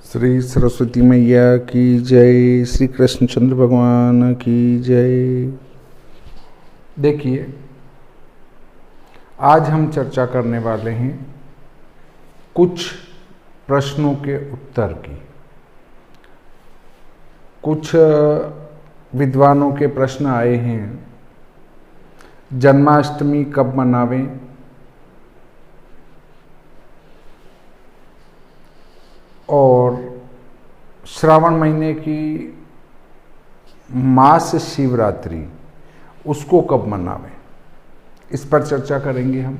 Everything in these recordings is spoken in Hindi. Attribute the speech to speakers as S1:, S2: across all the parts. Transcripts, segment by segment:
S1: श्री सरस्वती मैया की जय, श्री कृष्णचंद्र भगवान की जय। देखिए, आज हम चर्चा करने वाले हैं कुछ प्रश्नों के उत्तर की। कुछ विद्वानों के प्रश्न आए हैं, जन्माष्टमी कब मनावें, और श्रावण महीने की मास शिवरात्रि उसको कब मनावें, इस पर चर्चा करेंगे हम।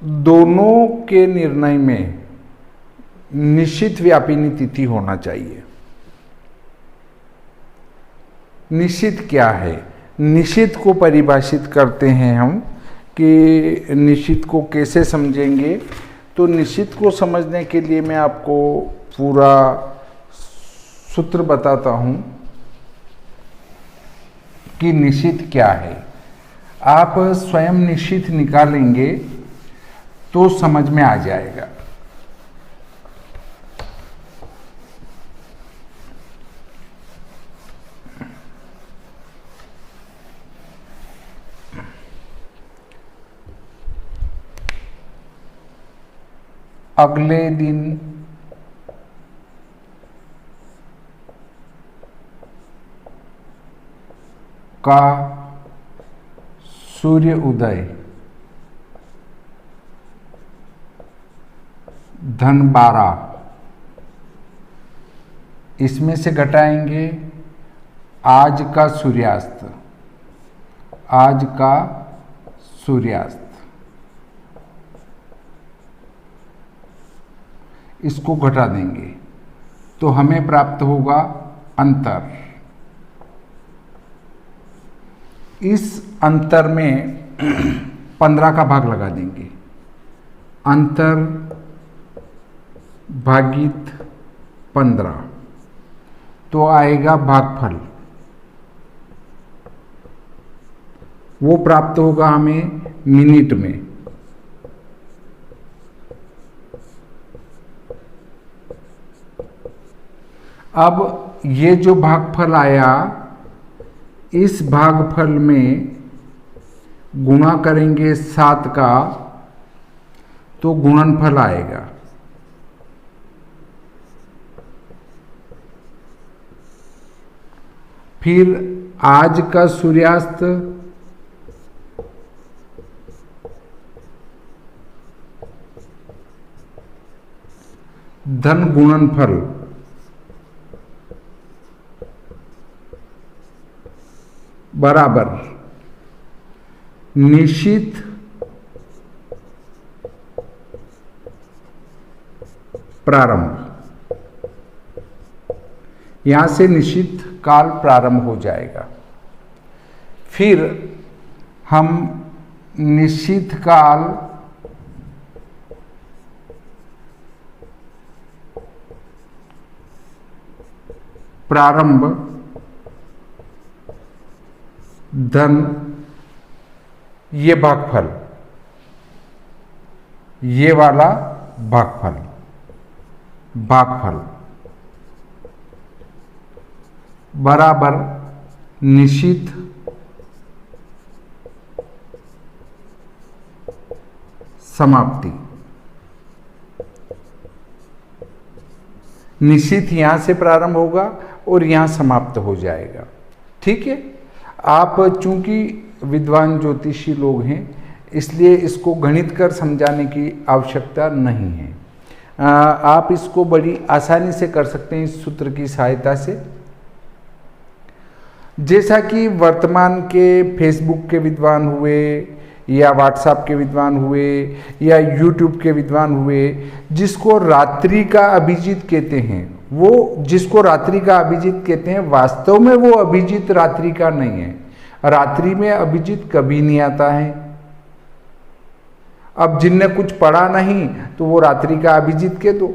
S1: दोनों के निर्णय में निश्चित व्यापिनी तिथि होना चाहिए। निश्चित क्या है? निश्चित को परिभाषित करते हैं हम कि निश्चित को कैसे समझेंगे। तो निश्चित को समझने के लिए मैं आपको पूरा सूत्र बताता हूं कि निश्चित क्या है। आप स्वयं निश्चित निकालेंगे तो समझ में आ जाएगा। अगले दिन का सूर्य उदय धन 12, इसमें से घटाएंगे आज का सूर्यास्त। आज का सूर्यास्त इसको घटा देंगे तो हमें प्राप्त होगा अंतर। इस अंतर में 15 का भाग लगा देंगे। अंतर भागित 15 तो आएगा भागफल। वो प्राप्त होगा हमें मिनट में। अब ये जो भागफल आया, इस भागफल में गुणा करेंगे 7 का तो गुणनफल आएगा। फिर आज का सूर्यास्त धन गुणनफल बराबर निश्चित प्रारंभ। यहां से निश्चित काल प्रारंभ हो जाएगा। फिर हम निश्चित काल प्रारंभ धन ये भागफल, ये वाला भागफल बराबर निश्चित समाप्ति। निश्चित यहां से प्रारंभ होगा और यहां समाप्त हो जाएगा। ठीक है। आप चूंकि विद्वान ज्योतिषी लोग हैं, इसलिए इसको गणित कर समझाने की आवश्यकता नहीं है। आप इसको बड़ी आसानी से कर सकते हैं इस सूत्र की सहायता से। जैसा कि वर्तमान के फेसबुक के विद्वान हुए या व्हाट्सएप के विद्वान हुए या यूट्यूब के विद्वान हुए, जिसको रात्रि का अभिजीत कहते हैं, वो जिसको रात्रि का अभिजीत कहते हैं, वास्तव में वो अभिजीत रात्रि का नहीं है। रात्रि में अभिजीत कभी नहीं आता है। अब जिनने कुछ पढ़ा नहीं तो वो रात्रि का अभिजीत कह दो,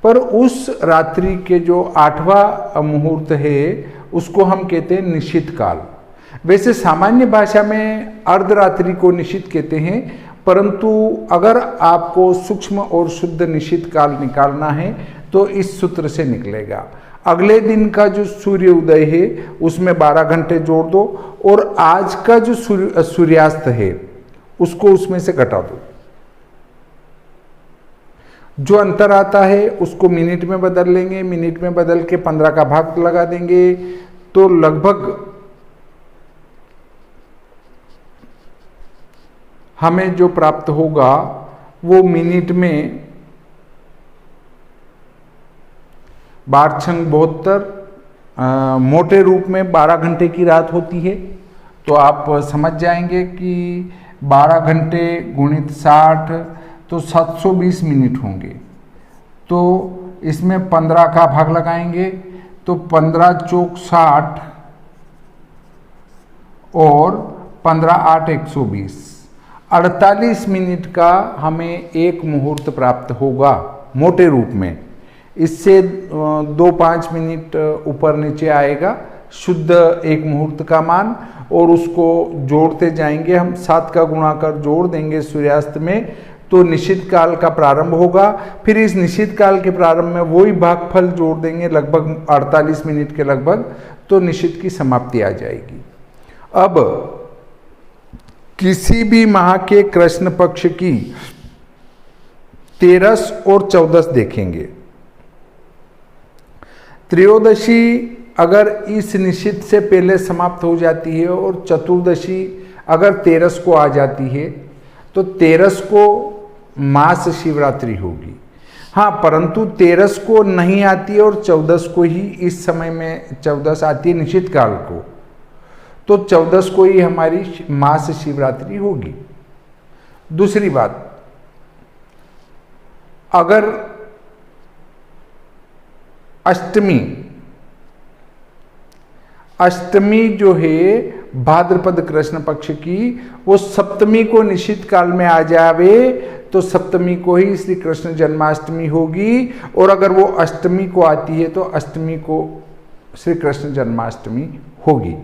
S1: पर उस रात्रि के जो 8वां मुहूर्त है उसको हम कहते हैं निश्चित काल। वैसे सामान्य भाषा में अर्धरात्रि को निश्चित कहते हैं, परंतु अगर आपको सूक्ष्म और शुद्ध निश्चित काल निकालना है तो इस सूत्र से निकलेगा। अगले दिन का जो सूर्य उदय है उसमें 12 घंटे जोड़ दो और आज का जो सूर्यास्त है उसको उसमें से घटा दो। जो अंतर आता है उसको मिनट में बदल लेंगे, मिनट में बदल के 15 का भाग लगा देंगे तो लगभग हमें जो प्राप्त होगा वो मिनट में 12×72 मोटे रूप में 12 घंटे की रात होती है। तो आप समझ जाएंगे कि 12 घंटे गुणित 60 तो 720 मिनट होंगे। तो इसमें 15 का भाग लगाएंगे तो 15 चौक 60 और 15 8 120, 48 मिनट का हमें एक मुहूर्त प्राप्त होगा मोटे रूप में। इससे 2-5 मिनट ऊपर नीचे आएगा शुद्ध एक मुहूर्त का मान, और उसको जोड़ते जाएंगे हम, 7 का गुणा कर जोड़ देंगे सूर्यास्त में तो निश्चित काल का प्रारंभ होगा। फिर इस निश्चित काल के प्रारंभ में वही भागफल जोड़ देंगे लगभग 48 मिनट के लगभग, तो निश्चित की समाप्ति आ जाएगी। अब किसी भी माह के कृष्ण पक्ष की 13 और 14 देखेंगे। त्रयोदशी अगर इस निश्चित से पहले समाप्त हो जाती है और चतुर्दशी अगर 13 को आ जाती है तो 13 को मास शिवरात्रि होगी। हाँ, परंतु 13 को नहीं आती है और 14 को ही, इस समय में 14 आती है निश्चित काल को, तो 14 को ही हमारी मास शिवरात्रि होगी। दूसरी बात, अगर अष्टमी जो है भाद्रपद कृष्ण पक्ष की, वो सप्तमी को निश्चित काल में आ जावे तो सप्तमी को ही श्री कृष्ण जन्माष्टमी होगी, और अगर वो अष्टमी को आती है तो अष्टमी को श्री कृष्ण जन्माष्टमी होगी।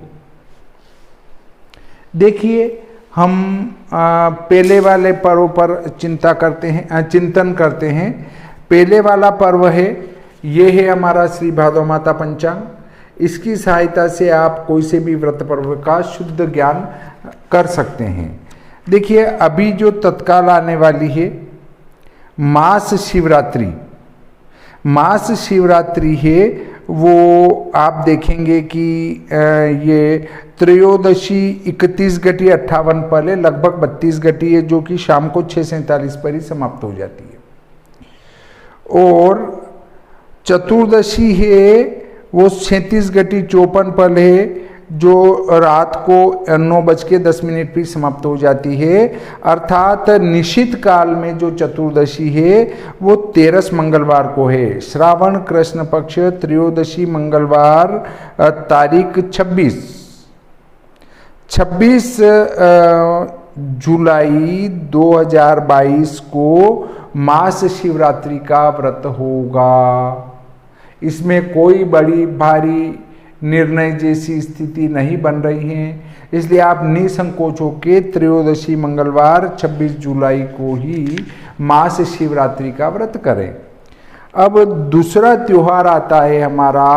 S1: देखिए, हम पहले वाले पर्व पर चिंतन करते हैं। पहले वाला पर्व है, ये है हमारा श्री भादो माता पंचांग। इसकी सहायता से आप कोई से भी व्रत पर्व का शुद्ध ज्ञान कर सकते हैं। देखिए, अभी जो तत्काल आने वाली है मास शिवरात्रि है, वो आप देखेंगे कि ये त्रयोदशी 31/58 पहले लगभग 32 है, जो कि शाम को 6:47 पर ही समाप्त हो जाती है। और चतुर्दशी है वो 37/54 पल है, जो रात को 9:10 पर समाप्त हो जाती है। अर्थात निश्चित काल में जो चतुर्दशी है वो 13 मंगलवार को है। श्रावण कृष्ण पक्ष त्रयोदशी मंगलवार तारीख 26 जुलाई 2022 को मास शिवरात्रि का व्रत होगा। इसमें कोई बड़ी भारी निर्णय जैसी स्थिति नहीं बन रही है, इसलिए आप निसंकोच होकर त्रयोदशी मंगलवार 26 जुलाई को ही मास शिवरात्रि का व्रत करें। अब दूसरा त्योहार आता है हमारा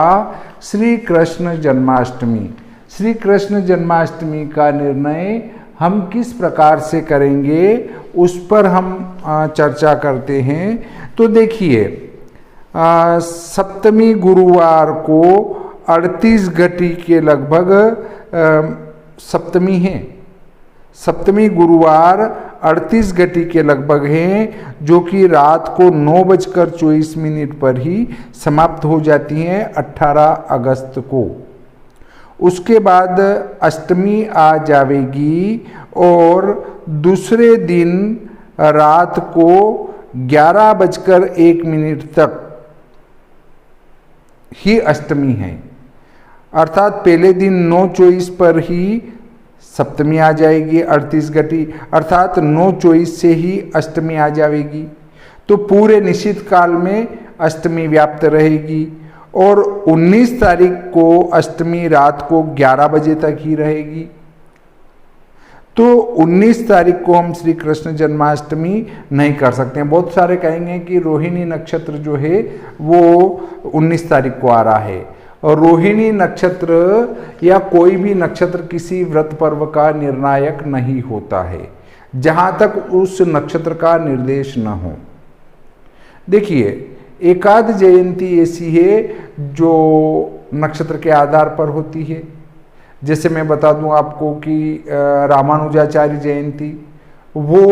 S1: श्री कृष्ण जन्माष्टमी। श्री कृष्ण जन्माष्टमी का निर्णय हम किस प्रकार से करेंगे उस पर हम चर्चा करते हैं। तो देखिए, सप्तमी गुरुवार को 38 घटी के लगभग सप्तमी है। सप्तमी गुरुवार 38 घटी के लगभग है, जो कि रात को 9:24 पर ही समाप्त हो जाती हैं 18 अगस्त को। उसके बाद अष्टमी आ जाएगी और दूसरे दिन रात को 11:01 तक ही अष्टमी है। अर्थात पहले दिन 9:24 पर ही सप्तमी आ जाएगी 38 घटी, अर्थात 9:24 से ही अष्टमी आ जाएगी। तो पूरे निश्चित काल में अष्टमी व्याप्त रहेगी और 19 तारीख को अष्टमी रात को 11 बजे तक ही रहेगी। तो 19 तारीख को हम श्री कृष्ण जन्माष्टमी नहीं कर सकते हैं। बहुत सारे कहेंगे कि रोहिणी नक्षत्र जो है वो 19 तारीख को आ रहा है, और रोहिणी नक्षत्र या कोई भी नक्षत्र किसी व्रत पर्व का निर्णायक नहीं होता है जहां तक उस नक्षत्र का निर्देश न हो। देखिए, एकाद जयंती ऐसी है जो नक्षत्र के आधार पर होती है। जैसे मैं बता दूं आपको कि रामानुजाचार्य जयंती, वो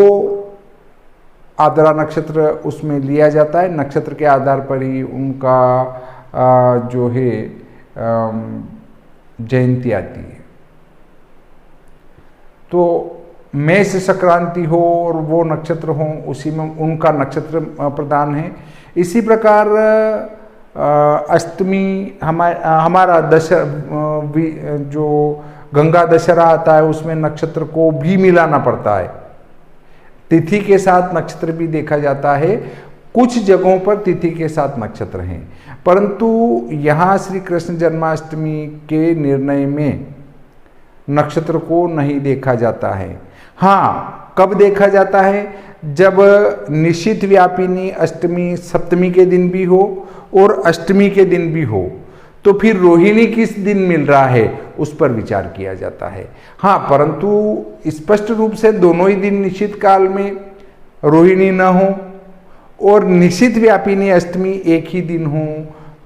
S1: आद्रा नक्षत्र उसमें लिया जाता है, नक्षत्र के आधार पर ही उनका जो है जयंती आती है। तो मेष संक्रांति हो और वो नक्षत्र हो, उसी में उनका नक्षत्र प्रधान है। इसी प्रकार अष्टमी हमारा जो गंगा दशहरा आता है उसमें नक्षत्र को भी मिलाना पड़ता है, तिथि के साथ नक्षत्र भी देखा जाता है। कुछ जगहों पर तिथि के साथ नक्षत्र हैं, परंतु यहाँ श्री कृष्ण जन्माष्टमी के निर्णय में नक्षत्र को नहीं देखा जाता है। हाँ, कब देखा जाता है? जब निश्चित व्यापिनी अष्टमी सप्तमी के दिन भी हो और अष्टमी के दिन भी हो, तो फिर रोहिणी किस दिन मिल रहा है उस पर विचार किया जाता है। हाँ, परंतु स्पष्ट रूप से दोनों ही दिन निश्चित काल में रोहिणी न हो और निश्चित व्यापिनी अष्टमी एक ही दिन हो,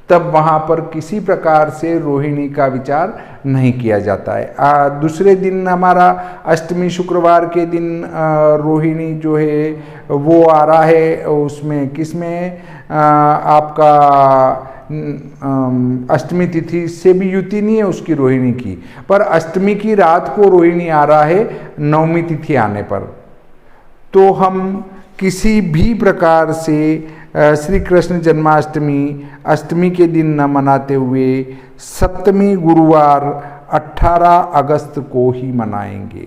S1: तब वहाँ पर किसी प्रकार से रोहिणी का विचार नहीं किया जाता है। दूसरे दिन हमारा अष्टमी शुक्रवार के दिन रोहिणी जो है वो आ रहा है, उसमें किसमें आपका अष्टमी तिथि से भी युति नहीं है उसकी रोहिणी की, पर अष्टमी की रात को रोहिणी आ रहा है नवमी तिथि आने पर। तो हम किसी भी प्रकार से श्री कृष्ण जन्माष्टमी अष्टमी के दिन न मनाते हुए सप्तमी गुरुवार 18 अगस्त को ही मनाएंगे।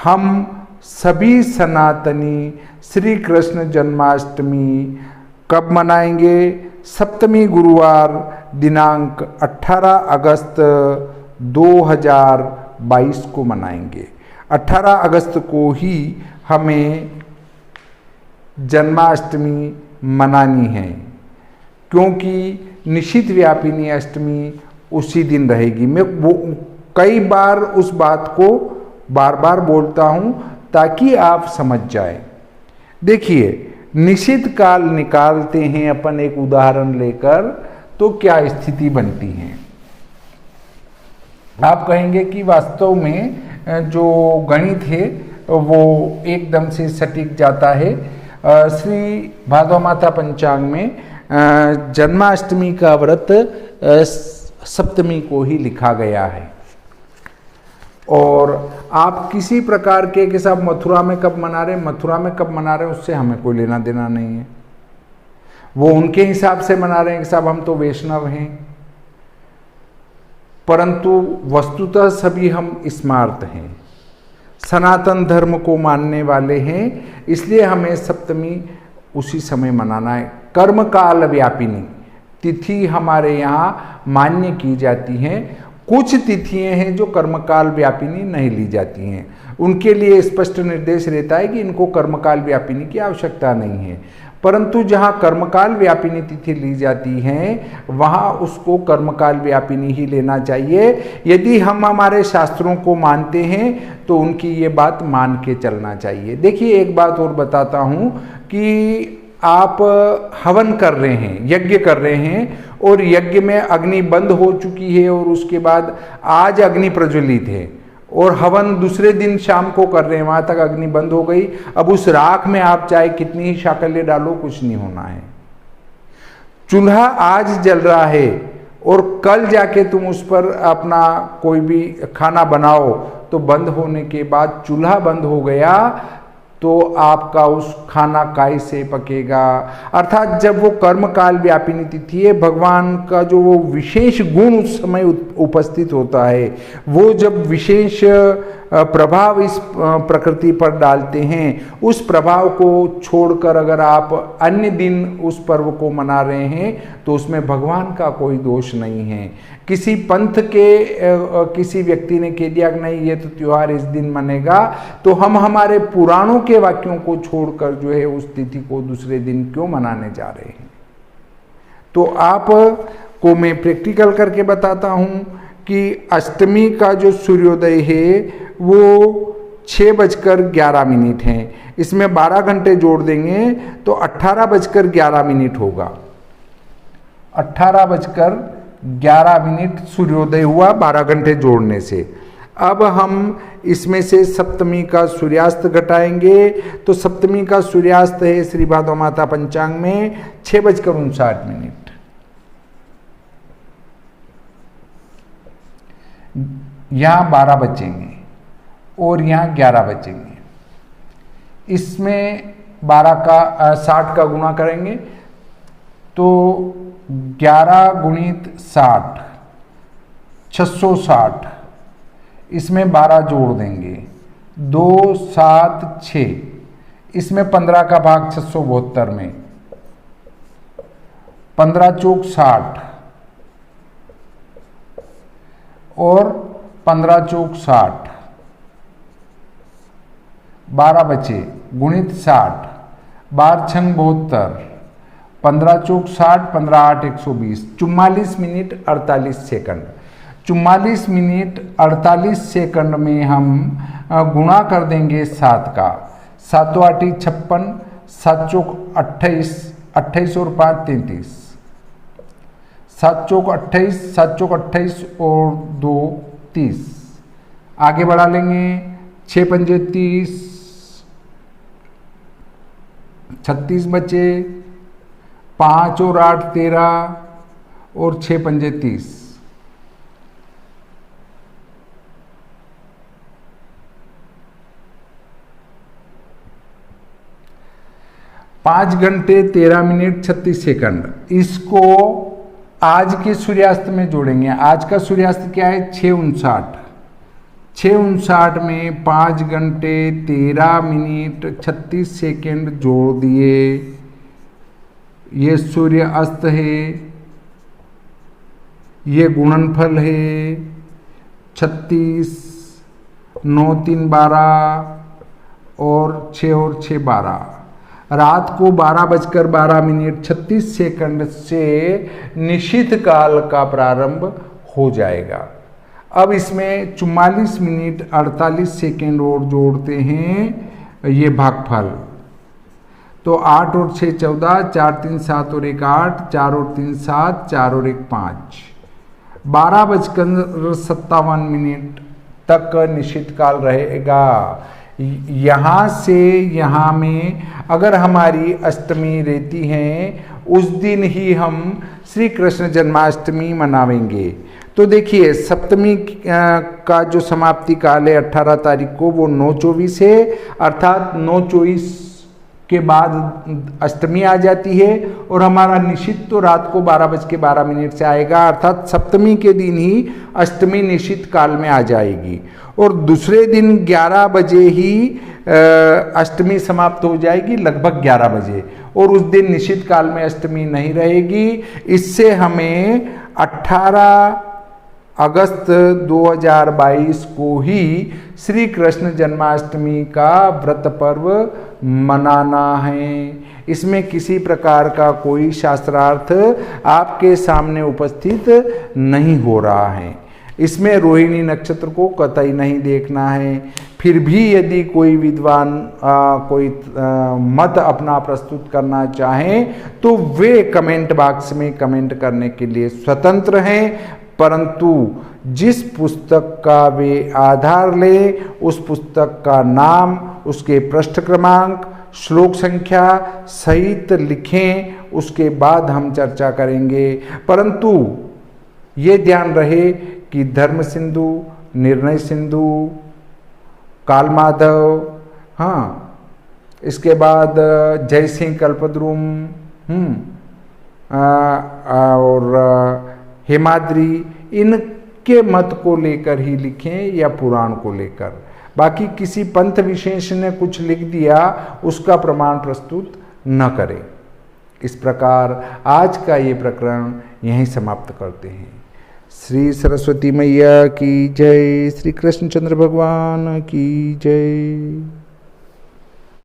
S1: हम सभी सनातनी श्री कृष्ण जन्माष्टमी कब मनाएंगे? सप्तमी गुरुवार दिनांक 18 अगस्त 2022 को मनाएंगे। 18 अगस्त को ही हमें जन्माष्टमी मनानी है, क्योंकि निश्चित व्यापिनी अष्टमी उसी दिन रहेगी। मैं वो कई बार उस बात को बार बार बोलता हूँ ताकि आप समझ जाए। देखिए, निश्चित काल निकालते हैं अपन एक उदाहरण लेकर, तो क्या स्थिति बनती है। आप कहेंगे कि वास्तव में जो गणित है वो एकदम से सटीक जाता है। श्री भादव माता पंचांग में जन्माष्टमी का व्रत सप्तमी को ही लिखा गया है, और आप किसी प्रकार के साथ मथुरा में कब मना रहे उससे हमें कोई लेना देना नहीं है। वो उनके हिसाब से मना रहे हैं कि साहब हम तो वैष्णव हैं, परंतु वस्तुतः सभी हम स्मार्त हैं, सनातन धर्म को मानने वाले हैं, इसलिए हमें सप्तमी उसी समय मनाना है। कर्म काल व्यापिनी तिथि हमारे यहाँ मान्य की जाती हैं। कुछ तिथियां हैं जो कर्मकाल व्यापिनी नहीं ली जाती हैं, उनके लिए स्पष्ट निर्देश रहता है कि इनको कर्मकाल व्यापिनी की आवश्यकता नहीं है। परंतु जहाँ कर्मकाल व्यापिनी तिथि ली जाती हैं वहाँ उसको कर्मकाल व्यापिनी ही लेना चाहिए। यदि हम हमारे शास्त्रों को मानते हैं तो उनकी ये बात मान के चलना चाहिए। देखिए, एक बात और बताता हूँ कि आप हवन कर रहे हैं, यज्ञ कर रहे हैं, और यज्ञ में अग्नि बंद हो चुकी है और उसके बाद आज अग्नि प्रज्वलित है और हवन दूसरे दिन शाम को कर रहे हैं, वहां तक अग्नि बंद हो गई। अब उस राख में आप चाहे कितनी ही शाकल्य डालो, कुछ नहीं होना है। चूल्हा आज जल रहा है और कल जाके तुम उस पर अपना कोई भी खाना बनाओ, तो बंद होने के बाद चूल्हा बंद हो गया तो आपका उस खाना काय से पकेगा। अर्थात जब वो कर्मकाल व्यापिनी तिथि है, भगवान का जो वो विशेष गुण उस समय उपस्थित होता है, वो जब विशेष प्रभाव इस प्रकृति पर डालते हैं, उस प्रभाव को छोड़कर अगर आप अन्य दिन उस पर्व को मना रहे हैं तो उसमें भगवान का कोई दोष नहीं है। किसी पंथ के किसी व्यक्ति ने कह दिया कि नहीं ये तो त्योहार इस दिन मनेगा, तो हम हमारे पुराणों के वाक्यों को छोड़कर जो है उस तिथि को दूसरे दिन क्यों मनाने जा रहे हैं। तो आप को मैं प्रैक्टिकल करके बताता हूं कि अष्टमी का जो सूर्योदय है वो 6:11 है। इसमें 12 घंटे जोड़ देंगे तो 18:11 होगा। 18:11 सूर्योदय हुआ 12 घंटे जोड़ने से। अब हम इसमें से सप्तमी का सूर्यास्त घटाएंगे तो सप्तमी का सूर्यास्त है श्री भादौ माता पंचांग में 6:59। यहाँ 12 बचेंगे और यहाँ 11 बचेंगे। इसमें 12 का 60 का गुणा करेंगे तो 11 गुणित 60 660। इसमें 12 जोड़ देंगे 2 7 6। इसमें 15 का भाग 672 में 15 चौक 60 और 15 चौक 60। 12 बचे गुणित 60 12 छंग 72 15 चौक 60 15 8 120। 44 मिनट 48 सेकंड। 44 मिनट 48 सेकंड में हम गुणा कर देंगे 7 का। 7 8 56 7 चौक 28 28 और 5 33। 7 चौक 28 7 चौक 28 और 2 30। आगे बढ़ा लेंगे 6 पंजे 30 36 बचे 5 और 8 13 और 6 पंजे 30। 5 घंटे 13 मिनट 36 सेकंड। इसको आज के सूर्यास्त में जोड़ेंगे। आज का सूर्यास्त क्या है 6:59। 6:59 में 5 घंटे 13 मिनट 36 सेकंड जोड़ दिए। ये सूर्य अस्त है, ये गुणनफल है 36 9 3 12 और 6 12। रात को 12:12 36 सेकंड से निशित काल का प्रारंभ हो जाएगा। अब इसमें 44 मिनट 48 सेकंड और जोड़ते हैं ये भागफल। तो 8 और 6 14 4 3 7 और 1 8 4 और 3 7 4 और 1 5। 12:57 तक निश्चित काल रहेगा। यहाँ से यहाँ में अगर हमारी अष्टमी रहती है उस दिन ही हम श्री कृष्ण जन्माष्टमी मनावेंगे। तो देखिए सप्तमी का जो समाप्ति काल है 18 तारीख को वो 9:24 है, अर्थात 9:24 के बाद अष्टमी आ जाती है और हमारा निशित तो रात को 12:12 से आएगा, अर्थात सप्तमी के दिन ही अष्टमी निशित काल में आ जाएगी और दूसरे दिन 11 बजे ही अष्टमी समाप्त हो जाएगी, लगभग 11 बजे, और उस दिन निशित काल में अष्टमी नहीं रहेगी। इससे हमें 18 अगस्त 2022 को ही श्री कृष्ण जन्माष्टमी का व्रत पर्व मनाना है। इसमें किसी प्रकार का कोई शास्त्रार्थ आपके सामने उपस्थित नहीं हो रहा है। इसमें रोहिणी नक्षत्र को कतई नहीं देखना है। फिर भी यदि कोई विद्वान कोई मत अपना प्रस्तुत करना चाहें तो वे कमेंट बॉक्स में कमेंट करने के लिए स्वतंत्र हैं, परंतु जिस पुस्तक का वे आधार ले उस पुस्तक का नाम, उसके पृष्ठ क्रमांक, श्लोक संख्या सहित लिखें, उसके बाद हम चर्चा करेंगे। परंतु ये ध्यान रहे कि धर्म सिंधु, निर्णय सिंधु, काल माधव, हाँ, इसके बाद जय सिंह कल्पद्रुम और हेमाद्री, इनके मत को लेकर ही लिखें या पुराण को लेकर। बाकी किसी पंथ विशेष ने कुछ लिख दिया उसका प्रमाण प्रस्तुत न करें। इस प्रकार आज का ये प्रकरण यहीं समाप्त करते हैं। श्री सरस्वती मैया की जय, श्री कृष्णचंद्र भगवान की जय।